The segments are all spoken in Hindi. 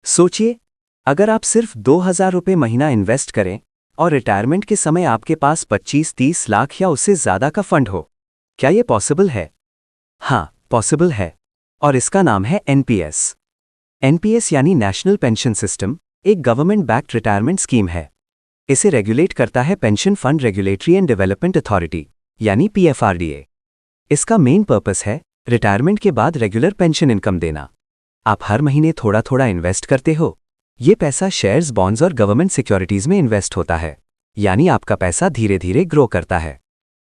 सोचिए, अगर आप सिर्फ 2,000 रुपये महीना इन्वेस्ट करें और रिटायरमेंट के समय आपके पास 25-30 लाख या उससे ज़्यादा का फंड हो, क्या ये पॉसिबल है? हाँ, पॉसिबल है। और इसका नाम है एनपीएस। एनपीएस यानी नेशनल पेंशन सिस्टम एक गवर्नमेंट बैक्ड रिटायरमेंट स्कीम है। इसे रेगुलेट करता है pension fund regulatory and development authority यानी पीएफआरडीए। इसका मेन पर्पस है रिटायरमेंट के बाद रेगुलर पेंशन इनकम देना। आप हर महीने थोड़ा थोड़ा इन्वेस्ट करते हो। ये पैसा शेयर्स, बॉन्ड्स और गवर्नमेंट सिक्योरिटीज में इन्वेस्ट होता है, यानी आपका पैसा धीरे धीरे ग्रो करता है।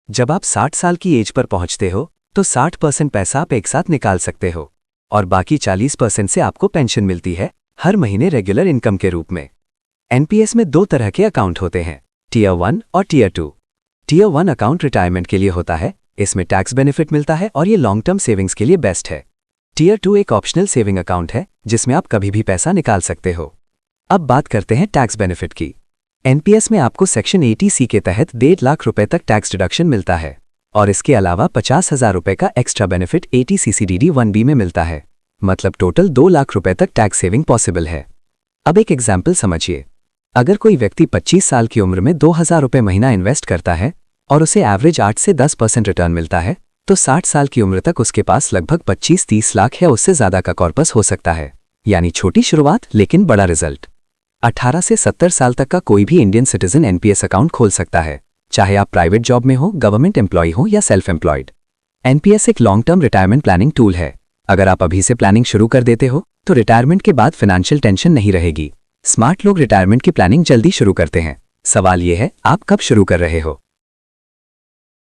जब आप 60 साल की एज पर पहुंचते हो तो 60% पैसा आप एक साथ निकाल सकते हो और बाकी 40% से आपको पेंशन मिलती है हर महीने रेगुलर इनकम के रूप में। एनपीएस में 2 तरह के अकाउंट होते हैं, टियर 1 और टियर 2। टियर 1 अकाउंट रिटायरमेंट के लिए होता है, इसमें टैक्स बेनिफिट मिलता है और ये लॉन्ग टर्म सेविंग्स के लिए बेस्ट है। टियर 2 एक ऑप्शनल सेविंग अकाउंट है जिसमें आप कभी भी पैसा निकाल सकते हो। अब बात करते हैं टैक्स बेनिफिट की। एनपीएस में आपको सेक्शन 80C के तहत 1.5 लाख रुपए तक टैक्स डिडक्शन मिलता है और इसके अलावा 50,000 रुपए का एक्स्ट्रा बेनिफिट 80CCDD 1B में मिलता है। मतलब टोटल 2 लाख रुपए तक टैक्स सेविंग पॉसिबल है। अब एक एग्जाम्पल समझिए। अगर कोई व्यक्ति 25 साल की उम्र में 2,000 रुपए महीना इन्वेस्ट करता है और उसे एवरेज 8 से 10% रिटर्न मिलता है, तो 60 साल की उम्र तक उसके पास लगभग 25-30 लाख या उससे ज्यादा का कॉर्पस हो सकता है। यानी छोटी शुरुआत लेकिन बड़ा रिजल्ट। 18 से 70 साल तक का कोई भी इंडियन सिटीजन एनपीएस अकाउंट खोल सकता है, चाहे आप प्राइवेट जॉब में हो, गवर्नमेंट एम्प्लॉय हो या सेल्फ एम्प्लॉयड। एनपीएस एक long term retirement planning tool है। अगर आप अभी से प्लानिंग शुरू कर देते हो तो रिटायरमेंट के बाद फाइनेंशियल टेंशन नहीं रहेगी। स्मार्ट लोग रिटायरमेंट की प्लानिंग जल्दी शुरू करते हैं। सवाल यह है, आप कब शुरू कर रहे हो?